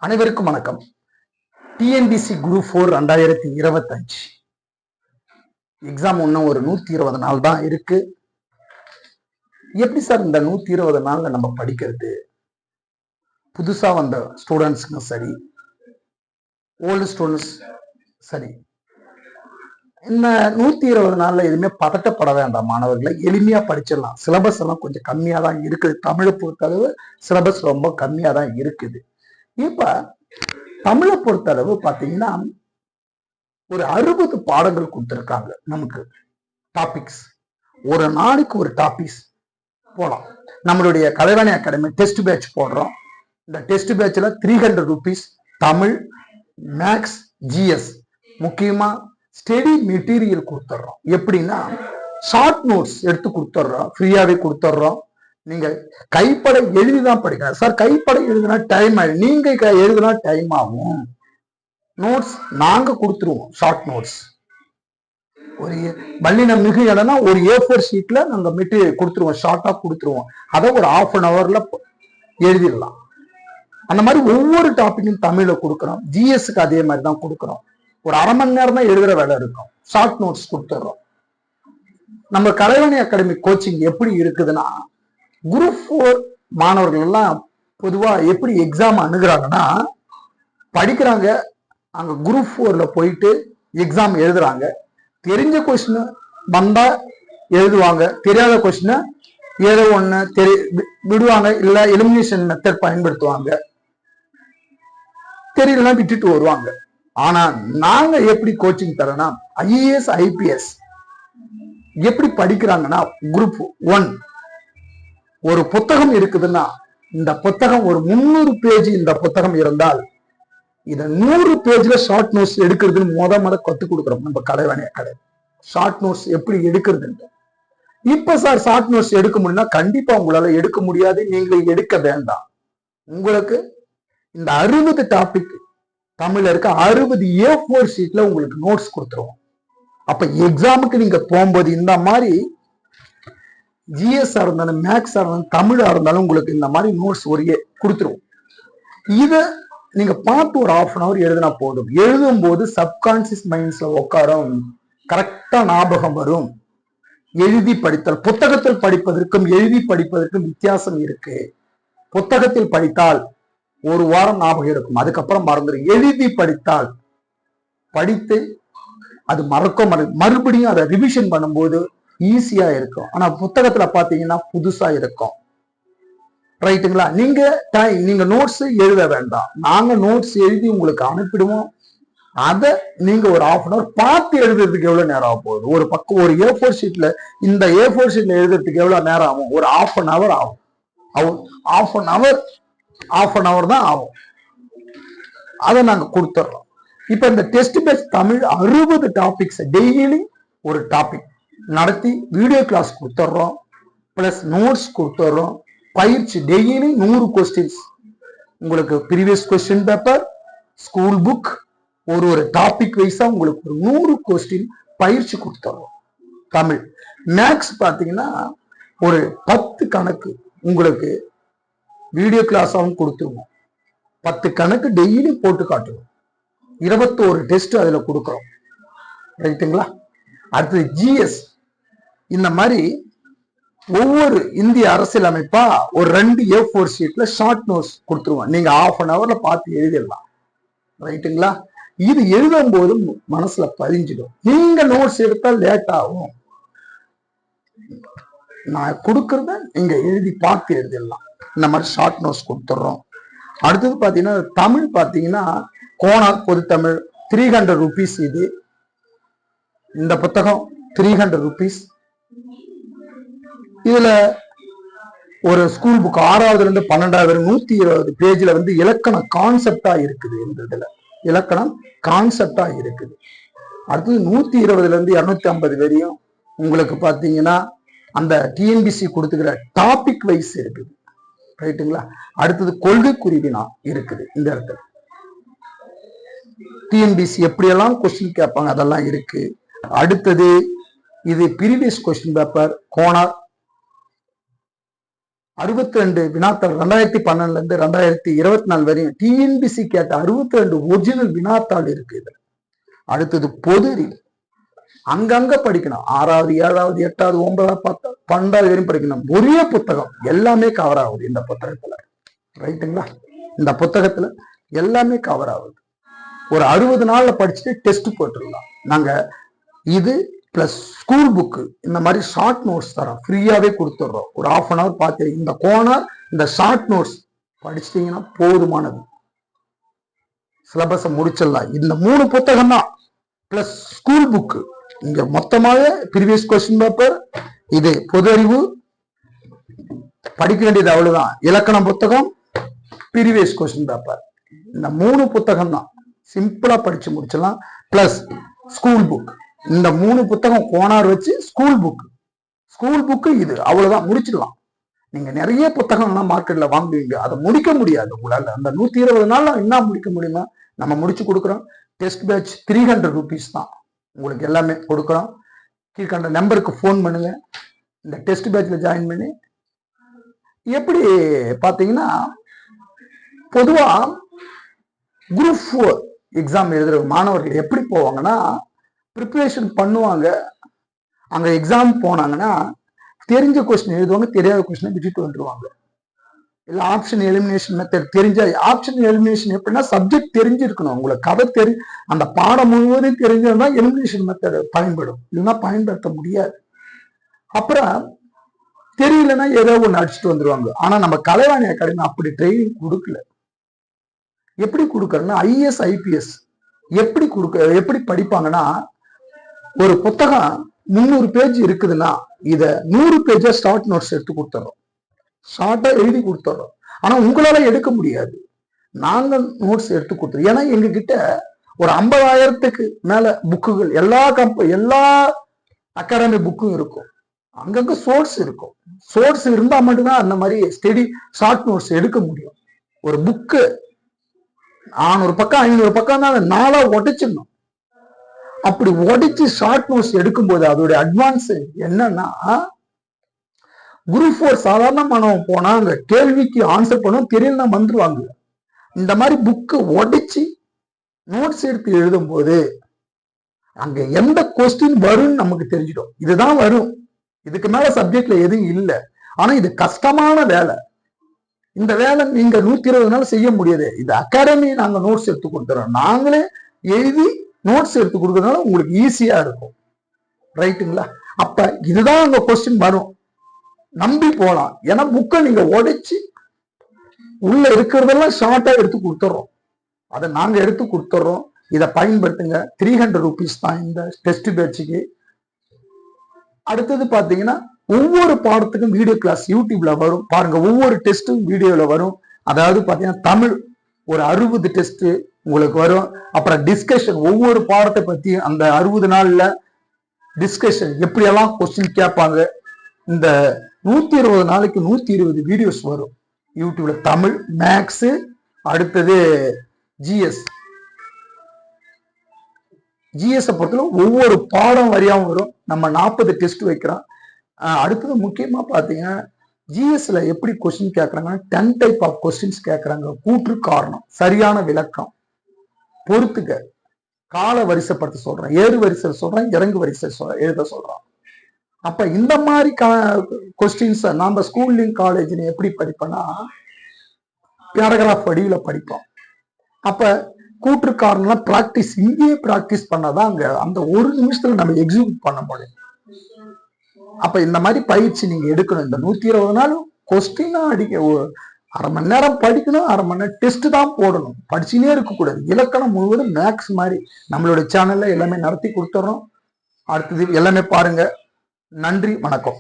அனைவருக்கும் வணக்கம். TNPSC group 4 2025 exam இன்னும் ஒரு 120 நாள் தான் இருக்கு. எப்படி சார் இந்த 120 நாள்ல நம்ம படிக்கிறது? புதுசா வந்த ஸ்டூடெண்ட்ஸ்க்கும் சரி, ஓல்டு ஸ்டூடெண்ட்ஸ் சரி, இந்த 120 நாள்ல எதுவுமே பதட்டப்பட வேண்டாம் மாணவர்களை. எளிமையா படிச்சிடலாம். சிலபஸ் எல்லாம் கொஞ்சம் கம்மியா தான் இருக்குது. தமிழை பொறுத்தளவு சிலபஸ் ரொம்ப கம்மியா தான் இருக்குது. இப்ப தமிழை பொறுத்தளவு பாத்தீங்கன்னா ஒரு 60 பாடங்கள் கொடுத்திருக்காங்க நமக்கு. டாபிக்ஸ் ஒரு நாளைக்கு ஒரு டாபிக்ஸ் போலாம். நம்மளுடைய கலைவாணி அகாடமி டெஸ்ட் பேட்ச் போடுறோம். இந்த டெஸ்ட் பேட்ச்ல 300 rupees தமிழ், மேக்ஸ், ஜிஎஸ், முக்கியமா ஸ்டடி மெட்டீரியல் கொடுத்துட்றோம். எப்படின்னா ஷார்ட் நோட்ஸ் எடுத்து கொடுத்துட்றோம், ஃப்ரீயாவே கொடுத்துட்றோம். நீங்க கைப்பட எழுதிதான் படிக்கணும் சார். கைப்பட எழுதினா டைம் ஆகும். நீங்க எழுதினா டைம் ஆகும். நோட்ஸ் நாங்க கொடுத்துருவோம். ஷார்ட் நோட்ஸ் ஒரு வல்லின மிகு இடம்னா ஒரு A4 ஷீட்ல நாங்க மெட்டீரியல் கொடுத்துருவோம். ஷார்ட்டா கொடுத்துருவோம். அதை ஒரு ½ an hourல எழுதிடலாம். அந்த மாதிரி ஒவ்வொரு டாபிக்கும் தமிழ்ல கொடுக்குறோம். ஜிஎஸ்க்கு அதே மாதிரி தான் கொடுக்குறோம். ஒரு அரை மணி நேரம் தான் எழுதுற வேலை இருக்கும். ஷார்ட் நோட்ஸ் கொடுத்துட்றோம். நம்ம கலைவாணி அகாடமி கோச்சிங் எப்படி இருக்குதுன்னா, குரூப் 4 மாணவர்கள் எல்லாம் பொதுவா எப்படி எக்ஸாம் அணுகுறாங்கன்னா, படிக்கிறாங்க, அங்க குரூப் 4ல போயிட்டு எக்ஸாம் எழுதுறாங்க. தெரிஞ்ச கொஸ்டின் வந்தா எழுதுவாங்க, தெரியாத கொஸ்டின் ஏதோ ஒண்ணு விடுவாங்க, இல்ல எலிமினேஷன் மெத்தட் பயன்படுத்துவாங்க, தெரியலன்னா விட்டுட்டு வருவாங்க. ஆனா நாங்க எப்படி கோச்சிங் தரோம்னா, IAS IPS எப்படி படிக்கிறாங்கன்னா, குரூப் 1 ஒரு புத்தகம் இருக்குதுன்னா, இந்த புத்தகம் ஒரு 300 பேஜ் இந்த புத்தகம் இருந்தால் இத 100 பேஜ்ல ஷார்ட் நோட்ஸ் எடுக்கிறதுன்னு முத கத்துக் கொடுக்குறோம் நம்ம கலைவாணி அகாடமி. ஷார்ட் நோட்ஸ் எப்படி எடுக்கிறதுன்னு. இப்ப சார் ஷார்ட் நோட்ஸ் எடுக்க முடியும்னா கண்டிப்பா உங்களால எடுக்க முடியாது. நீங்க எடுக்க வேண்டாம். உங்களுக்கு இந்த 60 டாபிக் தமிழ்ல இருக்க 60 A4 ஷீட்ல உங்களுக்கு நோட்ஸ் கொடுத்துருவோம். அப்ப எக்ஸாமுக்கு நீங்க போகும்போது இந்த மாதிரி ஜிஎஸ்ஆ இருந்தாலும், மேக்ஸா இருந்தாலும், தமிழா இருந்தாலும் உங்களுக்கு இந்த மாதிரி நோட்ஸ் ஒரு கொடுத்துருவோம். இத நீங்க பார்த்து ஒரு ½ an hour எழுதினா போதும். எழுதும் போது சப்கான்சியஸ் மைண்ட்ஸ்ல உட்காரும், கரெக்டா ஞாபகம் வரும். எழுதி படித்தல், புத்தகத்தில் படிப்பதற்கும் எழுதி படிப்பதற்கும் வித்தியாசம் இருக்கு. புத்தகத்தில் படித்தால் ஒரு வாரம் ஞாபகம் இருக்கும், அதுக்கப்புறம் மறந்துடும். எழுதி படித்தால் படித்து அது மறுபடியும் அதை ரிவிஷன் பண்ணும்போது ஈஸியா இருக்கும். ஆனா புத்தகத்துல பாத்தீங்கன்னா புதுசா இருக்கும். ரைட்டுங்களா? நீங்க நோட்ஸ் எழுத வேண்டாம். நாங்க நோட்ஸ் எழுதி உங்களுக்கு அனுப்பிடுவோம். அதை நீங்க ஒரு ½ an hour பார்த்து எழுதுறதுக்கு எவ்வளவு நேரம் ஆகும் போகுது? ஒரு பக்கம் ஒரு A4 ஷீட்ல, இந்த A4 ஷீட்ல எழுதுறதுக்கு எவ்வளவு நேரம் ஆகும்? ஒரு ½ an hour ஆகும். ½ an hour தான் ஆகும். அதை நாங்க கொடுத்துட்றோம். இப்ப இந்த test batch Tamil 60 topics daily ஒரு டாபிக் நடத்தி வீடியோ கிளாஸ் கொடுத்துட்றோம். பிளஸ் நோட்ஸ் கொடுத்துட்றோம். பயிற்சி டெய்லி 100 கொஸ்டின்ஸ் உங்களுக்கு, previous question paper, school book, ஒரு டாபிக் வைஸா உங்களுக்கு ஒரு 100 கொஸ்டின் பயிற்சி கொடுத்துட்றோம். தமிழ், மேக்ஸ் பாத்தீங்கன்னா ஒரு 10 கணக்கு உங்களுக்கு வீடியோ கிளாஸாவும் கொடுத்துருவோம். 10 கணக்கு டெய்லி போட்டு காட்டுவோம். 21 டெஸ்ட் அதுல கொடுக்குறோம். ரைட்டுங்களா? அடுத்தது ஜிஎஸ். இந்த மாதிரி ஒவ்வொரு இந்திய அரசியலமைப்பா ஒரு 2 A4 ஷீட்ல ஷார்ட் நோட்ஸ் கொடுத்துருவோம். நீங்க ½ an hourல பார்த்து எழுதிடலாம். ரைட்டுங்களா? இது எழுதும் போது மனசுல பதிஞ்சிடும். நீங்க நோட்ஸ் எடுத்தா லேட் ஆகும். நான் கொடுக்கறத நீங்க எழுதி பார்த்து எழுதிடலாம். இந்த மாதிரி ஷார்ட் நோட்ஸ் கொடுத்துட்றோம். அடுத்தது பாத்தீங்கன்னா தமிழ் பாத்தீங்கன்னா கோனார் பொது தமிழ் 300 rupees. இது இந்த புத்தகம் 300 rupees. இதுல ஒரு ஸ்கூல் புக் 6வது இருந்து 12வது 120 பேஜ்ல இலக்கணம் கான்செப்டா இருக்குது. இந்த இதுல இலக்கணம் கான்செப்டா இருக்குது. அடுத்தது 120ல இருந்து 250 வரையும் உங்களுக்கு பாத்தீங்கன்னா அந்த டிஎன்பிசி கொடுத்துக்கிற டாபிக் வைஸ் இருக்குது. ரைட்டுங்களா? அடுத்தது கொள்கை குறிவினா இருக்குது. இந்த இடத்துல டிஎன்பிசி எப்படியெல்லாம் கொஸ்டின் கேட்பாங்க அதெல்லாம் இருக்கு. அடுத்தது இது ப்ரீவியஸ் கொஸ்டின் பேப்பர் கோனார் 62 வினாத்தாள் 2012 இருந்து 2024 வரையும் டிஎன்பிசி கேட்ட 62 ஒரிஜினல் வினாத்தாள் இருக்கு இதுல. அடுத்தது பொது அறிவு அங்கங்க படிக்கணும். 6வது 7வது 8வது 9வது 10வது 12வது வரையும் படிக்கணும். ஒரே புத்தகம் எல்லாமே கவர் ஆகுது இந்த புத்தகத்துல. ரைட்டுங்களா? இந்த புத்தகத்துல எல்லாமே கவர் ஆகுது. ஒரு 60 நாள்ல படிச்சுட்டு டெஸ்ட் போட்டுடலாம். நாங்க இது பிளஸ் ஸ்கூல் புக்கு இந்த மாதிரி ஷார்ட் நோட்ஸ் தரோம், ஃப்ரீயாவே கொடுத்துட்றோம். ஒரு 1/2 hour பார்த்து இந்த கோனர் இந்த ஷார்ட் நோட்ஸ் படிச்சிட்டீங்கன்னா போதுமானது, சிலபஸை முடிச்சிடலாம். இந்த 3 புத்தகம் தான் பிளஸ் ஸ்கூல் புக்கு. இங்க மொத்தமாவே ப்ரீவியஸ் கொஸ்டின் பேப்பர், இது பொது அறிவு படிக்க வேண்டியது அவ்வளவுதான். இலக்கண புத்தகம், ப்ரீவியஸ் கொஸ்டின் பேப்பர், இந்த 3 புத்தகம் தான் சிம்பிளா படிச்சு முடிச்சிடலாம். பிளஸ் ஸ்கூல் புக், இந்த 3 புத்தகம் கோனார் வச்சு ஸ்கூல் புக்கு இது அவ்வளவுதான், முடிச்சிடலாம். நீங்க நிறைய புத்தகம்லாம் மார்க்கெட்ல வாங்குவீங்க, அதை முடிக்க முடியாது உங்களால. அந்த 120 நாள்ல என்ன முடிக்க முடியுமா நம்ம முடிச்சு கொடுக்குறோம். டெஸ்ட் பேட்ச் 300 rupees தான் உங்களுக்கு எல்லாமே கொடுக்குறோம். கீழ்கண்ட நம்பருக்கு ஃபோன் பண்ணுங்க, இந்த டெஸ்ட் பேட்ச்ல ஜாயின் பண்ணி. எப்படி பாத்தீங்கன்னா பொதுவா குரூப் 4 எக்ஸாம் எழுதுற மாணவர்கள் எப்படி போவாங்கன்னா, ப்ரிப்பரேஷன் பண்ணுவாங்க. அங்க எக்ஸாம் போனாங்கன்னா தெரிஞ்ச கொஸ்டின் எழுதுவாங்க, தெரியாத கொஸ்டினை விட்டுட்டு வந்துருவாங்க. இல்ல ஆப்ஷன் எலிமினேஷன் மெத்தட் தெரிஞ்சா, ஆப்ஷன் எலிமினேஷன் எப்படின்னா சப்ஜெக்ட் தெரிஞ்சிருக்கணும் உங்களுக்கு, கதை அந்த பாடம் முழுவதும் தெரிஞ்சதுன்னா எலிமினேஷன் மெத்தட் பயன்படும், இல்லைன்னா பயன்படுத்த முடியாது. அப்புறம் தெரியலன்னா ஏதோ ஒன்று அடிச்சுட்டு வந்துருவாங்க. ஆனா நம்ம கலைவாணி அகாடமி அப்படி ட்ரைனிங் கொடுக்கல. எப்படி கொடுக்கறதுன்னா ஐஏஎஸ் ஐபிஎஸ் எப்படி படிப்பாங்கன்னா, ஒரு புத்தகம் 300 பேஜ் இருக்குதுன்னா இத 100 பேஜா ஷார்ட் நோட்ஸ் எடுத்து கொடுத்துறோம், ஷார்ட்டா எழுதி கொடுத்துறோம். ஆனா உங்களால எடுக்க முடியாது, நாங்க நோட்ஸ் எடுத்து கொடுத்துறோம். ஏன்னா எங்க கிட்ட ஒரு 50,000க்கு மேல புக்குகள், எல்லா அகாடமி புக்கும் இருக்கும். அங்கங்க சோர்ஸ் இருக்கும். சோர்ஸ் இருந்தா மட்டும்தான் அந்த மாதிரி ஸ்டடி ஷார்ட் நோட்ஸ் எடுக்க முடியும். ஒரு புக்கு 400 பக்கம் 500 பக்கம் தான், 4 உடைச்சிடணும். அப்படி உடைச்சு ஷார்ட் நோட்ஸ் எடுக்கும்போது அதோட அட்வான்ஸ் என்னன்னா, குரூப் 4 சாதாரண மாணவன் போனா அங்க கேள்விக்கு ஆன்சர் பண்ணும், தெரியலன்னா வந்துருவாங்க. இந்த மாதிரி புக்கு உடைச்சு நோட்ஸ் எடுத்து எழுதும் போது அங்க எந்த கொஸ்டின் வரும்னு நமக்கு தெரிஞ்சிடும். இதுதான் வரும், இதுக்கு மேல சப்ஜெக்ட்ல எதுவும் இல்லை. ஆனா இது கஷ்டமான வேலை. இந்த வேலை நீங்க 120 நாள் செய்ய முடியாது. இது அகாடமி நாங்க நோட்ஸ் எடுத்து கொடுத்துறோம், நாங்களே எழுதி நோட்ஸ் எடுத்து கொடுக்கறதுனால உங்களுக்கு ஈஸியா இருக்கும். ரைட்டுங்களா? அப்ப இதுதான் அந்த கொஸ்டின் வரும், நம்பி போலாம். ஏன்னா புக்கை நீங்க உடைச்சு உள்ள இருக்கிறதெல்லாம் ஷார்ட்டா எடுத்து கொடுத்துறோம், அதை நாங்க எடுத்து கொடுத்துறோம். இதை பயன்படுத்துங்க. 300 rupees தான் இந்த டெஸ்ட் பேட்சுக்கு. அடுத்தது பாத்தீங்கன்னா ஒவ்வொரு பாடத்துக்கும் வீடியோ கிளாஸ் யூடியூப்ல வரும் பாருங்க. ஒவ்வொரு டெஸ்ட்டும் வீடியோல வரும். அதாவது பாத்தீங்கன்னா தமிழ் ஒரு 60 டெஸ்ட் உங்களுக்கு வரும். அப்புறம் டிஸ்கஷன், ஒவ்வொரு பாடத்தை பத்தி அந்த 60 நாள்ல டிஸ்கஷன் எப்படியெல்லாம் கொஸ்டின் கேட்பாங்க. இந்த 120 நாளைக்கு 120 வீடியோஸ் வரும் யூடியூப்ல. தமிழ், மேக்ஸ், அடுத்தது ஜிஎஸ் பொறுத்தவரை ஒவ்வொரு பாடம் வரையாவும் வரும். நம்ம 40 டெஸ்ட் வைக்கிறோம். அடுத்தது முக்கியமா பாத்தீங்கன்னா ஜிஎஸ்ல எப்படி கொஸ்டின் கேட்கறாங்கன்னா 10 டைப் ஆஃப் கொஸ்டின்ஸ் கேட்கறாங்க. கூற்று, காரணம், சரியான விளக்கம், பொறுத்துக்க, கால வரிசைப்படுத்த சொல்றேன், ஏறு வரிசை சொல்றேன், இறங்கு வரிசை எழுத சொல்றோம். அப்ப இந்த மாதிரி கொஸ்டின்ஸ் நம்ம ஸ்கூல்லையும் காலேஜ்லயும் எப்படி படிப்போம்னா பேராகிராஃப் வடிவில படிப்போம். அப்ப கூற்று, காரணம்லாம் பிராக்டிஸ், இங்கேயே பிராக்டிஸ் பண்ணாதான் அங்க அந்த ஒரு நிமிஷத்துல நம்ம எக்ஸிக்யூட் பண்ண முடியும். அப்ப இந்த மாதிரி பயிற்சி நீங்க எடுக்கணும். இந்த 120 நாள் கொஸ்டினா அடிக்க 1/2 மணி நேரம் படிக்கணும், 1/2 மணி நேரம் டெஸ்ட் தான் போடணும், படிச்சுனே இருக்கக்கூடாது. இலக்கணம் முழுவதும் மேக்ஸ் மாதிரி நம்மளோட சேனல்ல எல்லாமே நடத்தி கொடுத்துறோம். அடுத்தது எல்லாமே பாருங்க. நன்றி, வணக்கம்.